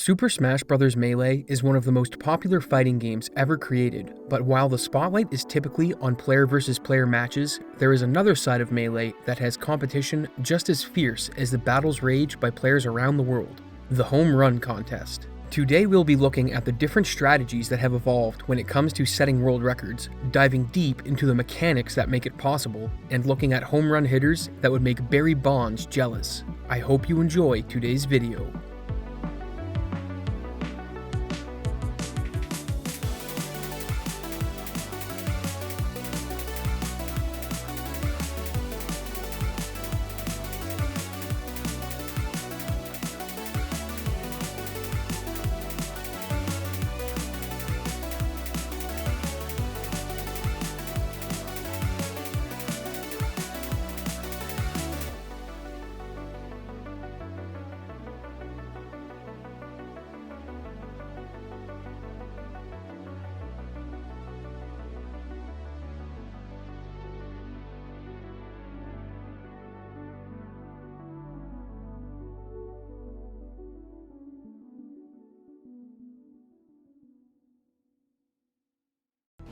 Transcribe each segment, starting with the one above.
Super Smash Bros. Melee is one of the most popular fighting games ever created, but while the spotlight is typically on player versus player matches, there is another side of Melee that has competition just as fierce as the battles raged by players around the world: the Home Run Contest. Today we'll be looking at the different strategies that have evolved when it comes to setting world records, diving deep into the mechanics that make it possible, and looking at home run hitters that would make Barry Bonds jealous. I hope you enjoy today's video.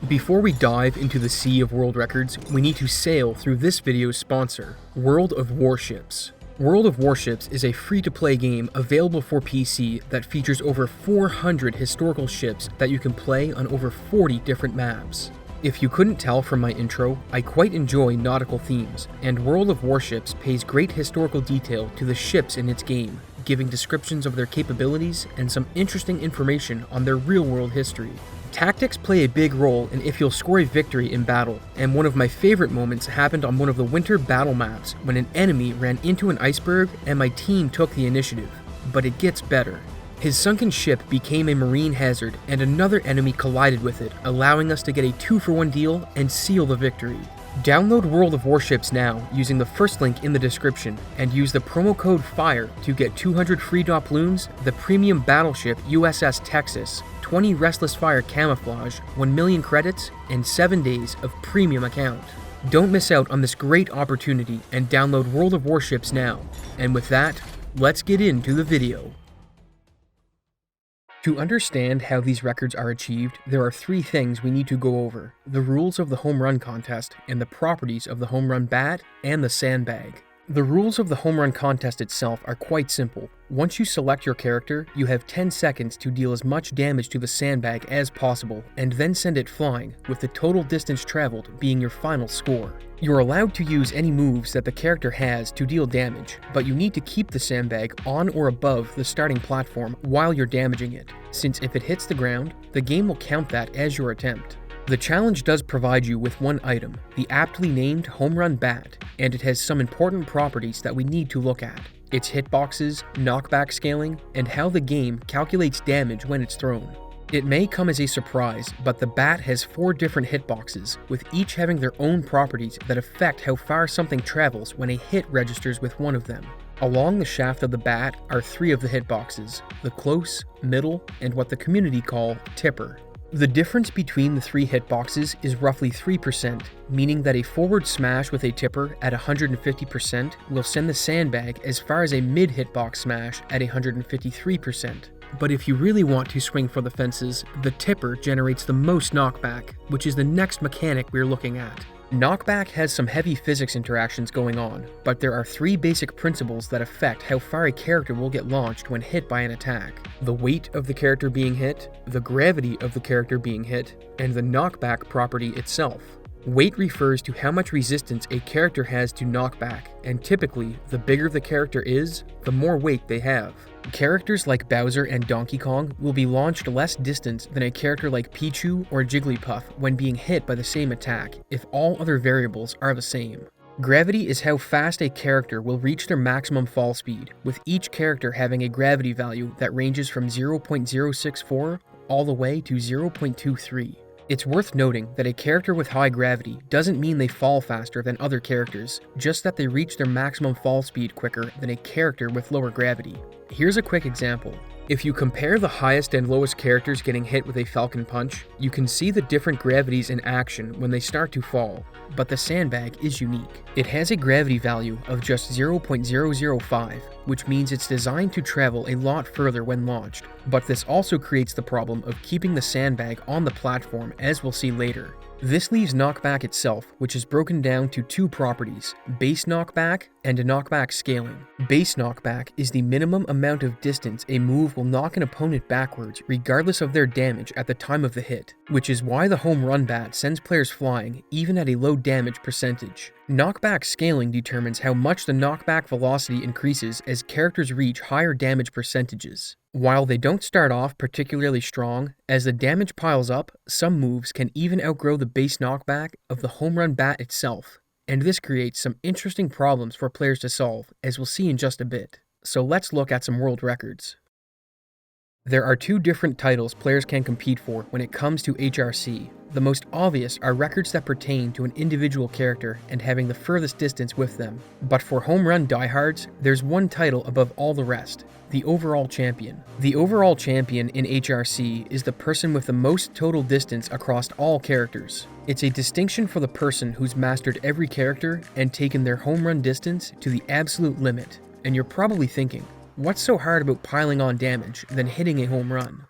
Before we dive into the sea of world records, we need to sail through this video's sponsor, World of Warships. World of Warships is a free-to-play game available for PC that features over 400 historical ships that you can play on over 40 different maps. If you couldn't tell from my intro, I quite enjoy nautical themes, and World of Warships pays great historical detail to the ships in its game, giving descriptions of their capabilities and some interesting information on their real-world history. Tactics play a big role in if you'll score a victory in battle, and one of my favorite moments happened on one of the winter battle maps when an enemy ran into an iceberg and my team took the initiative. But it gets better. His sunken ship became a marine hazard and another enemy collided with it, allowing us to get a 2-for-1 deal and seal the victory. Download World of Warships now using the first link in the description and use the promo code FIRE to get 200 free doubloons, the premium Battleship USS Texas, 20 Restless Fire Camouflage, 1 million credits, and 7 days of premium account. Don't miss out on this great opportunity and download World of Warships now. And with that, let's get into the video. To understand how these records are achieved, there are 3 things we need to go over: the rules of the home run contest, and the properties of the home run bat and the sandbag. The rules of the home run contest itself are quite simple. Once you select your character, you have 10 seconds to deal as much damage to the sandbag as possible, and then send it flying, with the total distance traveled being your final score. You're allowed to use any moves that the character has to deal damage, but you need to keep the sandbag on or above the starting platform while you're damaging it, since if it hits the ground, the game will count that as your attempt. The challenge does provide you with one item, the aptly named Home Run Bat, and it has some important properties that we need to look at: its hitboxes, knockback scaling, and how the game calculates damage when it's thrown. It may come as a surprise, but the bat has 4 different hitboxes, with each having their own properties that affect how far something travels when a hit registers with one of them. Along the shaft of the bat are 3 of the hitboxes: the close, middle, and what the community call tipper. The difference between the 3 hitboxes is roughly 3%, meaning that a forward smash with a tipper at 150% will send the sandbag as far as a mid-hitbox smash at 153%. But if you really want to swing for the fences, the tipper generates the most knockback, which is the next mechanic we're looking at. Knockback has some heavy physics interactions going on, but there are 3 basic principles that affect how far a character will get launched when hit by an attack: the weight of the character being hit, the gravity of the character being hit, and the knockback property itself. Weight refers to how much resistance a character has to knockback, and typically, the bigger the character is, the more weight they have. Characters like Bowser and Donkey Kong will be launched less distance than a character like Pichu or Jigglypuff when being hit by the same attack, if all other variables are the same. Gravity is how fast a character will reach their maximum fall speed, with each character having a gravity value that ranges from 0.064 all the way to 0.23. It's worth noting that a character with high gravity doesn't mean they fall faster than other characters, just that they reach their maximum fall speed quicker than a character with lower gravity. Here's a quick example. If you compare the highest and lowest characters getting hit with a Falcon Punch, you can see the different gravities in action when they start to fall, but the sandbag is unique. It has a gravity value of just 0.005, which means it's designed to travel a lot further when launched, but this also creates the problem of keeping the sandbag on the platform, as we'll see later. This leaves knockback itself, which is broken down to two properties, base knockback and knockback scaling. Base knockback is the minimum amount of distance a move will knock an opponent backwards regardless of their damage at the time of the hit, which is why the home run bat sends players flying even at a low damage percentage. Knockback scaling determines how much the knockback velocity increases as characters reach higher damage percentages. While they don't start off particularly strong, as the damage piles up, some moves can even outgrow the base knockback of the home run bat itself, and this creates some interesting problems for players to solve, as we'll see in just a bit. So let's look at some world records. There are two different titles players can compete for when it comes to HRC. The most obvious are records that pertain to an individual character and having the furthest distance with them. But for home run diehards, there's one title above all the rest, the overall champion. The overall champion in HRC is the person with the most total distance across all characters. It's a distinction for the person who's mastered every character and taken their home run distance to the absolute limit. And you're probably thinking, what's so hard about piling on damage than hitting a home run?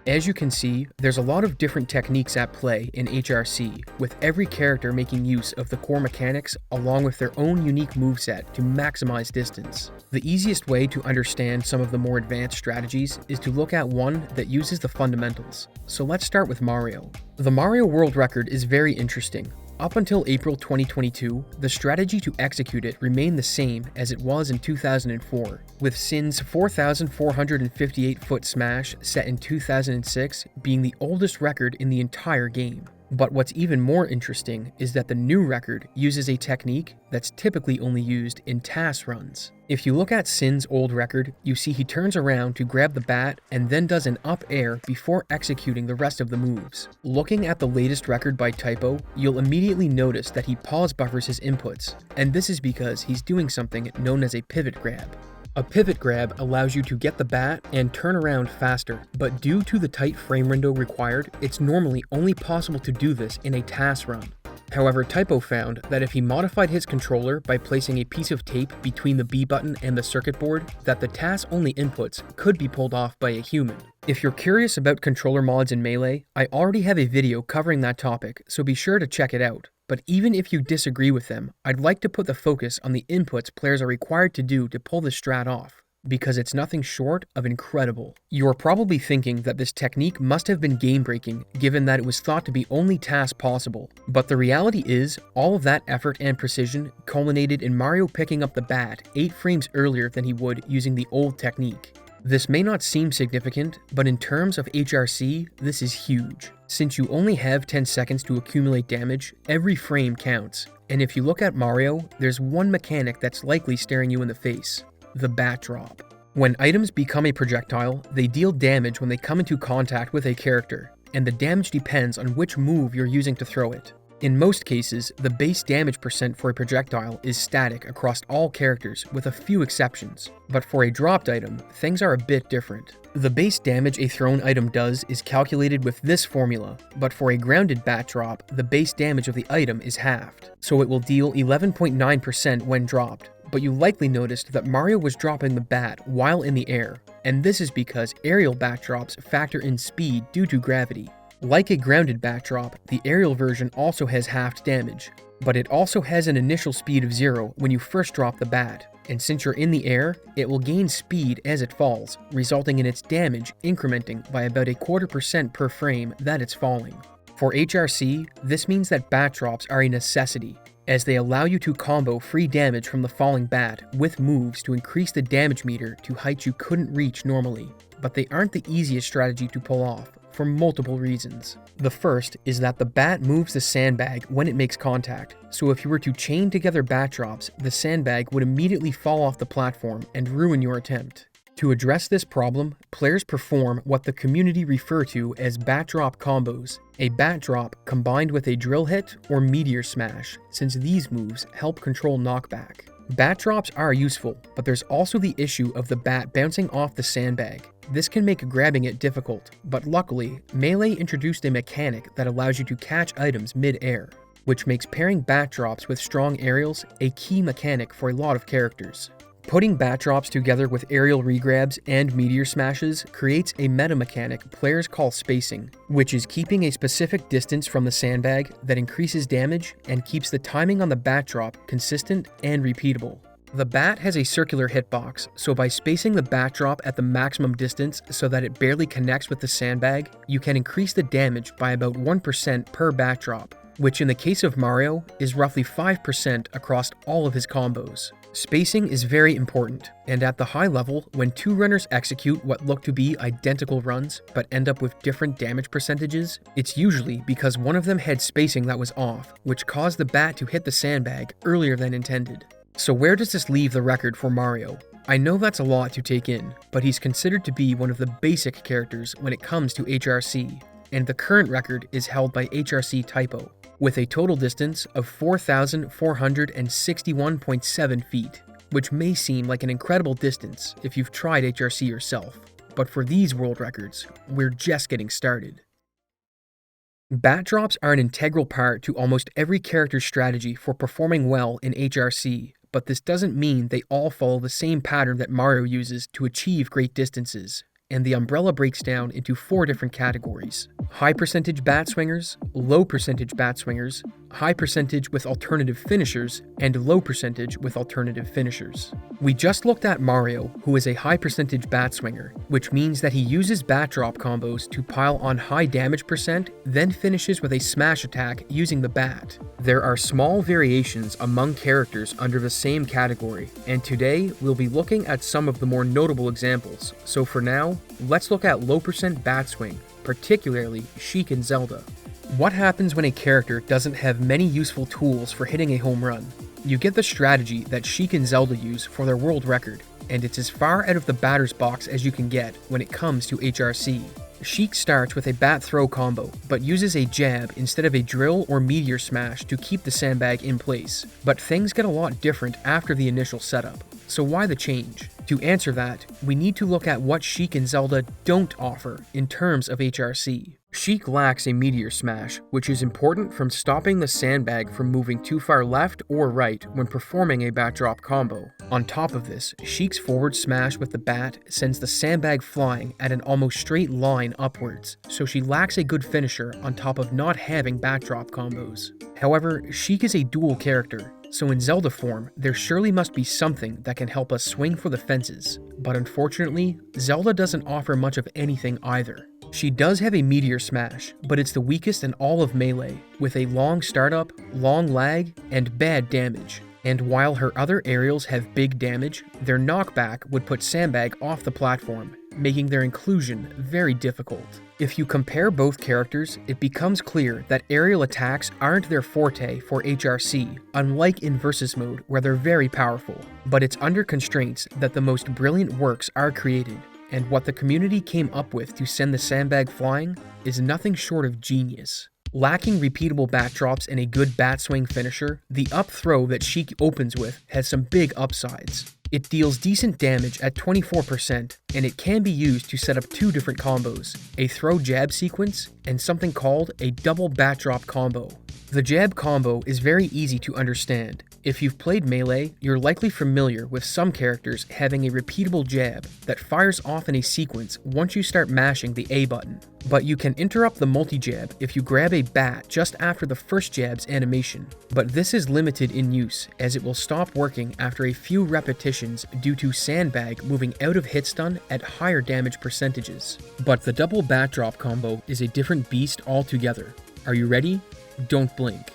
As you can see, there's a lot of different techniques at play in HRC, with every character making use of the core mechanics along with their own unique moveset to maximize distance. The easiest way to understand some of the more advanced strategies is to look at one that uses the fundamentals. So let's start with Mario. The Mario world record is very interesting. Up until April 2022, the strategy to execute it remained the same as it was in 2004, with Sin's 4,458-foot smash set in 2006 being the oldest record in the entire game. But what's even more interesting is that the new record uses a technique that's typically only used in TAS runs. If you look at Sin's old record, you see he turns around to grab the bat and then does an up air before executing the rest of the moves. Looking at the latest record by Typo, you'll immediately notice that he pause buffers his inputs, and this is because he's doing something known as a pivot grab. A pivot grab allows you to get the bat and turn around faster, but due to the tight frame window required, it's normally only possible to do this in a TAS run. However, Typo found that if he modified his controller by placing a piece of tape between the B button and the circuit board, that the TAS-only inputs could be pulled off by a human. If you're curious about controller mods in Melee, I already have a video covering that topic, so be sure to check it out. But even if you disagree with them, I'd like to put the focus on the inputs players are required to do to pull this strat off, because it's nothing short of incredible. You're probably thinking that this technique must have been game-breaking, given that it was thought to be only TAS possible. But the reality is, all of that effort and precision culminated in Mario picking up the bat 8 frames earlier than he would using the old technique. This may not seem significant, but in terms of HRC, this is huge. Since you only have 10 seconds to accumulate damage, every frame counts. And if you look at Mario, there's one mechanic that's likely staring you in the face: the bat drop. When items become a projectile, they deal damage when they come into contact with a character, and the damage depends on which move you're using to throw it. In most cases, the base damage percent for a projectile is static across all characters, with a few exceptions. But for a dropped item, things are a bit different. The base damage a thrown item does is calculated with this formula, but for a grounded bat drop, the base damage of the item is halved, so it will deal 11.9% when dropped. But you likely noticed that Mario was dropping the bat while in the air, and this is because aerial bat drops factor in speed due to gravity. Like a grounded bat drop, the aerial version also has halved damage, but it also has an initial speed of 0 when you first drop the bat, and since you're in the air, it will gain speed as it falls, resulting in its damage incrementing by about 0.25% per frame that it's falling. For HRC, this means that bat drops are a necessity, as they allow you to combo free damage from the falling bat with moves to increase the damage meter to heights you couldn't reach normally, but they aren't the easiest strategy to pull off, for multiple reasons. The first is that the bat moves the sandbag when it makes contact, so if you were to chain together bat drops, the sandbag would immediately fall off the platform and ruin your attempt. To address this problem, players perform what the community refer to as bat drop combos, a bat drop combined with a drill hit or meteor smash, since these moves help control knockback. Bat drops are useful, but there's also the issue of the bat bouncing off the sandbag. This can make grabbing it difficult, but luckily, Melee introduced a mechanic that allows you to catch items mid-air, which makes pairing bat drops with strong aerials a key mechanic for a lot of characters. Putting bat drops together with aerial regrabs and meteor smashes creates a meta mechanic players call spacing, which is keeping a specific distance from the sandbag that increases damage and keeps the timing on the bat drop consistent and repeatable. The bat has a circular hitbox, so by spacing the bat drop at the maximum distance so that it barely connects with the sandbag, you can increase the damage by about 1% per bat drop, which in the case of Mario is roughly 5% across all of his combos. Spacing is very important, and at the high level, when two runners execute what look to be identical runs but end up with different damage percentages, it's usually because one of them had spacing that was off, which caused the bat to hit the sandbag earlier than intended. So where does this leave the record for Mario? I know that's a lot to take in, but he's considered to be one of the basic characters when it comes to HRC, and the current record is held by HRC Typo, with a total distance of 4,461.7 feet, which may seem like an incredible distance if you've tried HRC yourself, but for these world records, we're just getting started. Bat drops are an integral part to almost every character's strategy for performing well in HRC, but this doesn't mean they all follow the same pattern that Mario uses to achieve great distances, and the umbrella breaks down into 4 different categories: high percentage bat swingers, low percentage bat swingers, high percentage with alternative finishers, and low percentage with alternative finishers. We just looked at Mario, who is a high percentage bat swinger, which means that he uses bat drop combos to pile on high damage percent, then finishes with a smash attack using the bat. There are small variations among characters under the same category, and today we'll be looking at some of the more notable examples. So for now, let's look at low percent bat swing, particularly Sheik and Zelda. What happens when a character doesn't have many useful tools for hitting a home run? You get the strategy that Sheik and Zelda use for their world record, and it's as far out of the batter's box as you can get when it comes to HRC. Sheik starts with a bat throw combo, but uses a jab instead of a drill or meteor smash to keep the sandbag in place. But things get a lot different after the initial setup. So why the change? To answer that, we need to look at what Sheik and Zelda don't offer in terms of HRC. Sheik lacks a meteor smash, which is important from stopping the sandbag from moving too far left or right when performing a bat drop combo. On top of this, Sheik's forward smash with the bat sends the sandbag flying at an almost straight line upwards, so she lacks a good finisher on top of not having bat drop combos. However, Sheik is a dual character, so in Zelda form, there surely must be something that can help us swing for the fences, but unfortunately, Zelda doesn't offer much of anything either. She does have a meteor smash, but it's the weakest in all of Melee, with a long startup, long lag, and bad damage. And while her other aerials have big damage, their knockback would put Sandbag off the platform, making their inclusion very difficult. If you compare both characters, it becomes clear that aerial attacks aren't their forte for HRC, unlike in Versus mode where they're very powerful. But it's under constraints that the most brilliant works are created, and what the community came up with to send the sandbag flying is nothing short of genius. Lacking repeatable bat drops and a good bat swing finisher, the up throw that Sheik opens with has some big upsides. It deals decent damage at 24%, and it can be used to set up 2 different combos, a throw jab sequence and something called a double bat drop combo. The jab combo is very easy to understand. If you've played Melee, you're likely familiar with some characters having a repeatable jab that fires off in a sequence once you start mashing the A button. But you can interrupt the multi-jab if you grab a bat just after the first jab's animation. But this is limited in use, as it will stop working after a few repetitions due to Sandbag moving out of hit stun at higher damage percentages. But the double bat drop combo is a different beast altogether. Are you ready? Don't blink.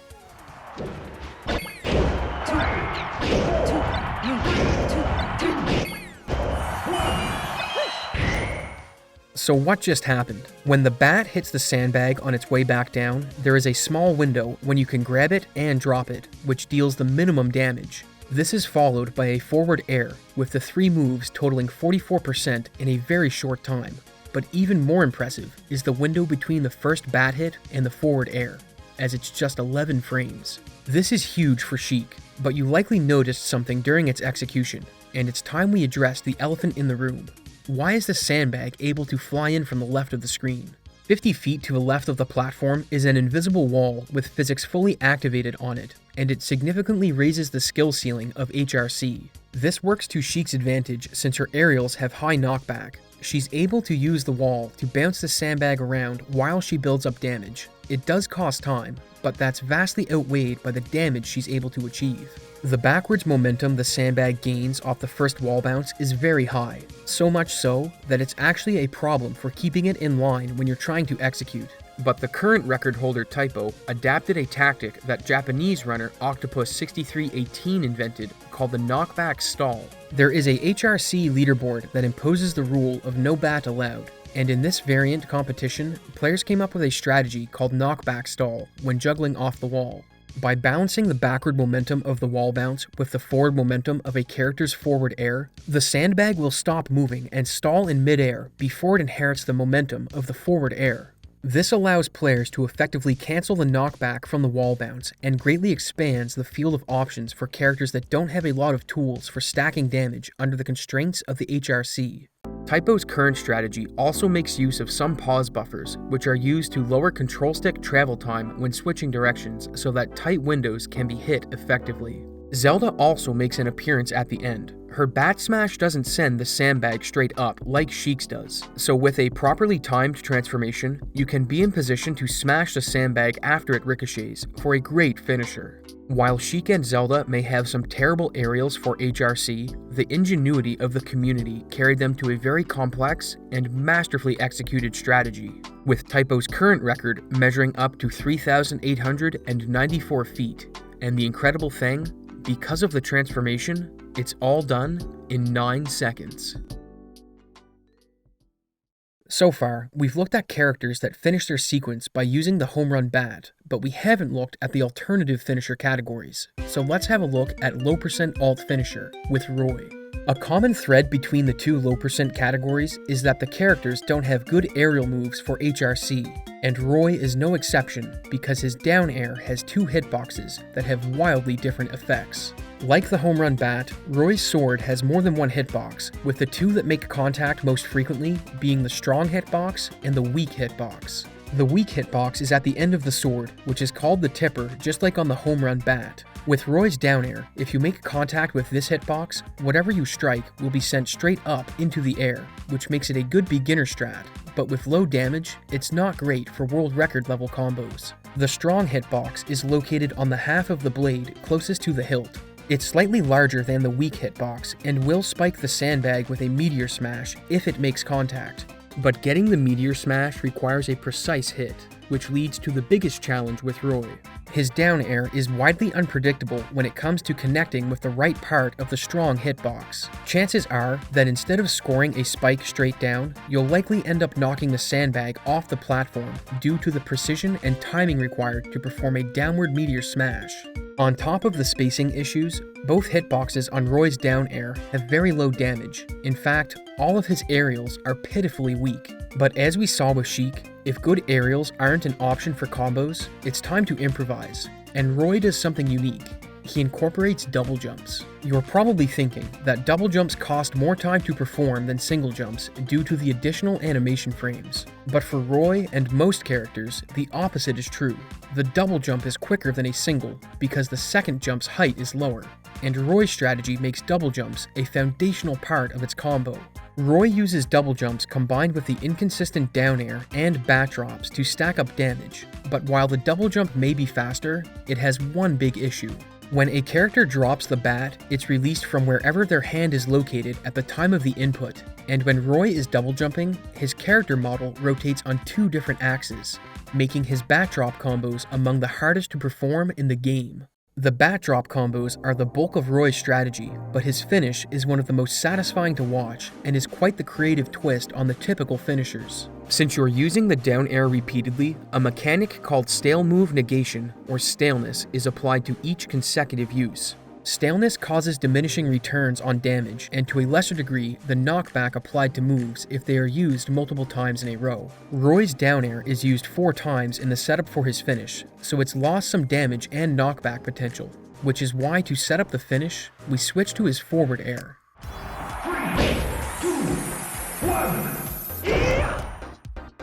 So what just happened? When the bat hits the sandbag on its way back down, there is a small window when you can grab it and drop it, which deals the minimum damage. This is followed by a forward air, with the 3 moves totaling 44% in a very short time. But even more impressive is the window between the first bat hit and the forward air, as it's just 11 frames. This is huge for Sheik, but you likely noticed something during its execution, and it's time we address the elephant in the room. Why is the sandbag able to fly in from the left of the screen? 50 feet to the left of the platform is an invisible wall with physics fully activated on it, and it significantly raises the skill ceiling of HRC. This works to Sheik's advantage since her aerials have high knockback. She's able to use the wall to bounce the sandbag around while she builds up damage. It does cost time, but that's vastly outweighed by the damage she's able to achieve. The backwards momentum the sandbag gains off the first wall bounce is very high, so much so that it's actually a problem for keeping it in line when you're trying to execute. But the current record holder Typo adapted a tactic that Japanese runner Octopus6318 invented called the knockback stall. There is a HRC leaderboard that imposes the rule of no bat allowed, and in this variant competition, players came up with a strategy called knockback stall when juggling off the wall. By balancing the backward momentum of the wall bounce with the forward momentum of a character's forward air, the sandbag will stop moving and stall in midair before it inherits the momentum of the forward air. This allows players to effectively cancel the knockback from the wall bounce and greatly expands the field of options for characters that don't have a lot of tools for stacking damage under the constraints of the HRC. Typo's current strategy also makes use of some pause buffers, which are used to lower control stick travel time when switching directions so that tight windows can be hit effectively. Zelda also makes an appearance at the end. Her bat smash doesn't send the sandbag straight up like Sheik's does, so with a properly timed transformation, you can be in position to smash the sandbag after it ricochets for a great finisher. While Sheik and Zelda may have some terrible aerials for HRC, the ingenuity of the community carried them to a very complex and masterfully executed strategy, with Typo's current record measuring up to 3,894 feet, and the incredible thing, because of the transformation, it's all done in 9 seconds. So far, we've looked at characters that finish their sequence by using the home run bat, but we haven't looked at the alternative finisher categories. So let's have a look at low percent alt finisher with Roy. A common thread between the two low percent categories is that the characters don't have good aerial moves for HRC, and Roy is no exception because his down air has 2 hitboxes that have wildly different effects. Like the home run bat, Roy's sword has more than 1 hitbox, with the 2 that make contact most frequently being the strong hitbox and the weak hitbox. The weak hitbox is at the end of the sword, which is called the tipper, just like on the home run bat. With Roy's down air, if you make contact with this hitbox, whatever you strike will be sent straight up into the air, which makes it a good beginner strat, but with low damage, it's not great for world record level combos. The strong hitbox is located on the half of the blade closest to the hilt. It's slightly larger than the weak hitbox and will spike the sandbag with a meteor smash if it makes contact. But getting the meteor smash requires a precise hit, which leads to the biggest challenge with Roy. His down air is widely unpredictable when it comes to connecting with the right part of the strong hitbox. Chances are that instead of scoring a spike straight down, you'll likely end up knocking the sandbag off the platform due to the precision and timing required to perform a downward meteor smash. On top of the spacing issues, both hitboxes on Roy's down air have very low damage. In fact, all of his aerials are pitifully weak. But as we saw with Sheik, if good aerials aren't an option for combos, it's time to improvise. And Roy does something unique. He incorporates double jumps. You're probably thinking that double jumps cost more time to perform than single jumps due to the additional animation frames. But for Roy and most characters, the opposite is true. The double jump is quicker than a single because the second jump's height is lower, and Roy's strategy makes double jumps a foundational part of its combo. Roy uses double jumps combined with the inconsistent down air and bat drops to stack up damage, but while the double jump may be faster, it has one big issue. When a character drops the bat, it's released from wherever their hand is located at the time of the input, and when Roy is double jumping, his character model rotates on 2 different axes, making his bat drop combos among the hardest to perform in the game. The bat drop combos are the bulk of Roy's strategy, but his finish is one of the most satisfying to watch and is quite the creative twist on the typical finishers. Since you're using the down air repeatedly, a mechanic called stale move negation or staleness is applied to each consecutive use. Staleness causes diminishing returns on damage, and to a lesser degree, the knockback applied to moves if they are used multiple times in a row. Roy's down air is used 4 times in the setup for his finish, so it's lost some damage and knockback potential, which is why to set up the finish, we switch to his forward air. 3, 2, 1.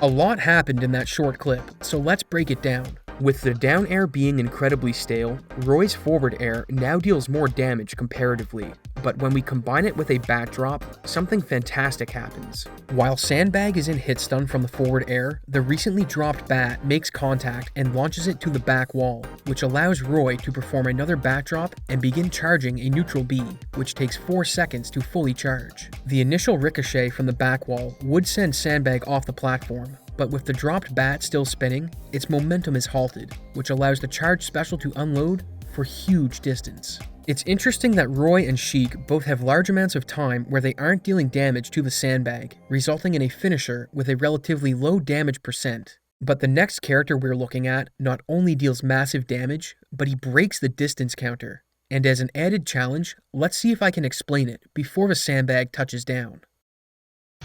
A lot happened in that short clip, so let's break it down. With the down air being incredibly stale, Roy's forward air now deals more damage comparatively, but when we combine it with a bat drop, something fantastic happens. While Sandbag is in hit stun from the forward air, the recently dropped bat makes contact and launches it to the back wall, which allows Roy to perform another bat drop and begin charging a neutral B, which takes 4 seconds to fully charge. The initial ricochet from the back wall would send Sandbag off the platform, but with the dropped bat still spinning, its momentum is halted, which allows the charge special to unload for huge distance. It's interesting that Roy and Sheik both have large amounts of time where they aren't dealing damage to the Sandbag, resulting in a finisher with a relatively low damage percent. But the next character we're looking at not only deals massive damage, but he breaks the distance counter. And as an added challenge, let's see if I can explain it before the Sandbag touches down.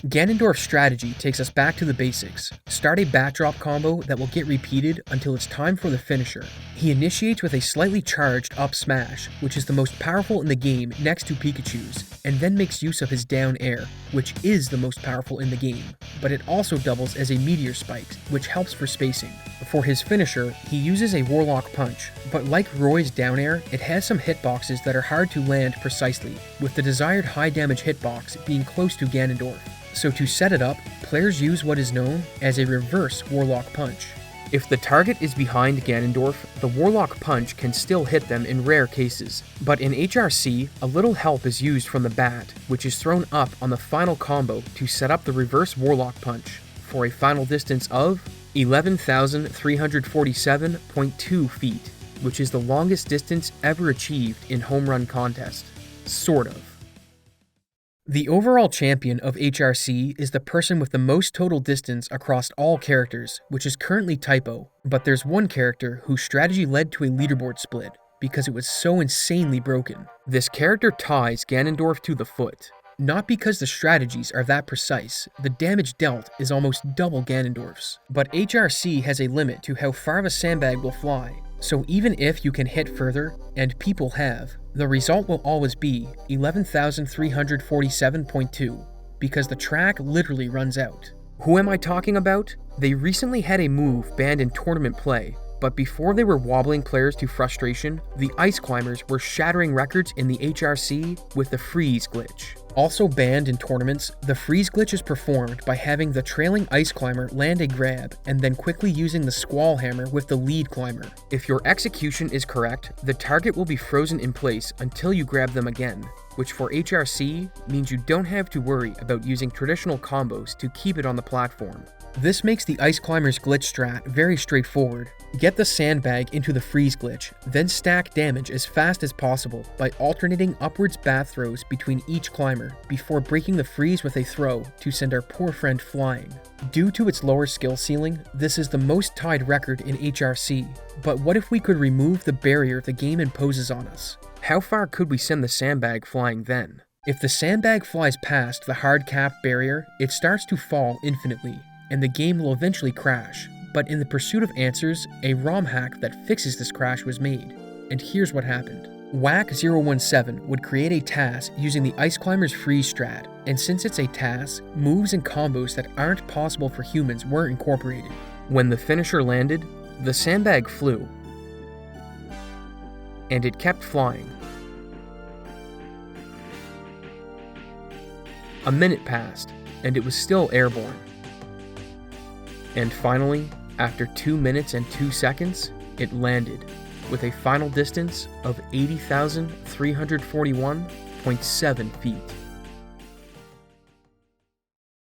Ganondorf's strategy takes us back to the basics. Start a bat drop combo that will get repeated until it's time for the finisher. He initiates with a slightly charged up smash, which is the most powerful in the game next to Pikachu's, and then makes use of his down air, which is the most powerful in the game, but it also doubles as a meteor spike, which helps for spacing. For his finisher, he uses a Warlock Punch, but like Roy's down air, it has some hitboxes that are hard to land precisely, with the desired high damage hitbox being close to Ganondorf. So to set it up, players use what is known as a reverse Warlock Punch. If the target is behind Ganondorf, the Warlock Punch can still hit them in rare cases, but in HRC, a little help is used from the bat, which is thrown up on the final combo to set up the reverse Warlock Punch, for a final distance of 11,347.2 feet, which is the longest distance ever achieved in home run contest. Sort of. The overall champion of HRC is the person with the most total distance across all characters, which is currently Typo, but there's one character whose strategy led to a leaderboard split, because it was so insanely broken. This character ties Ganondorf to the foot. Not because the strategies are that precise, the damage dealt is almost double Ganondorf's, but HRC has a limit to how far the Sandbag will fly, so even if you can hit further, and people have, the result will always be 11,347.2, because the track literally runs out. Who am I talking about? They recently had a move banned in tournament play, but before they were wobbling players to frustration, the Ice Climbers were shattering records in the HRC with the freeze glitch. Also banned in tournaments, the freeze glitch is performed by having the trailing Ice Climber land a grab and then quickly using the Squall Hammer with the lead climber. If your execution is correct, the target will be frozen in place until you grab them again, which for HRC means you don't have to worry about using traditional combos to keep it on the platform. This makes the Ice Climber's glitch strat very straightforward. Get the Sandbag into the freeze glitch, then stack damage as fast as possible by alternating upwards bat throws between each climber before breaking the freeze with a throw to send our poor friend flying. Due to its lower skill ceiling, this is the most tied record in HRC, but what if we could remove the barrier the game imposes on us? How far could we send the Sandbag flying then? If the Sandbag flies past the hard cap barrier, it starts to fall infinitely, and the game will eventually crash. But in the pursuit of answers, a ROM hack that fixes this crash was made. And here's what happened. Wakksbm would create a TAS using the Ice Climber's freeze strat, and since it's a TAS, moves and combos that aren't possible for humans were incorporated. When the finisher landed, the Sandbag flew. And it kept flying. A minute passed, and it was still airborne. And finally, after 2 minutes and 2 seconds, it landed, with a final distance of 80,341.7 feet.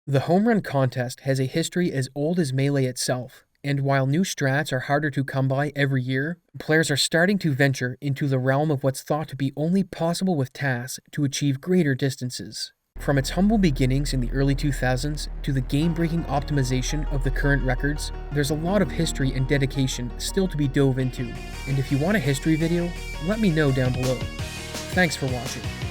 The home run contest has a history as old as Melee itself, and while new strats are harder to come by every year, players are starting to venture into the realm of what's thought to be only possible with TAS to achieve greater distances. From its humble beginnings in the early 2000s to the game-breaking optimization of the current records, there's a lot of history and dedication still to be dove into, and if you want a history video, let me know down below. Thanks for watching.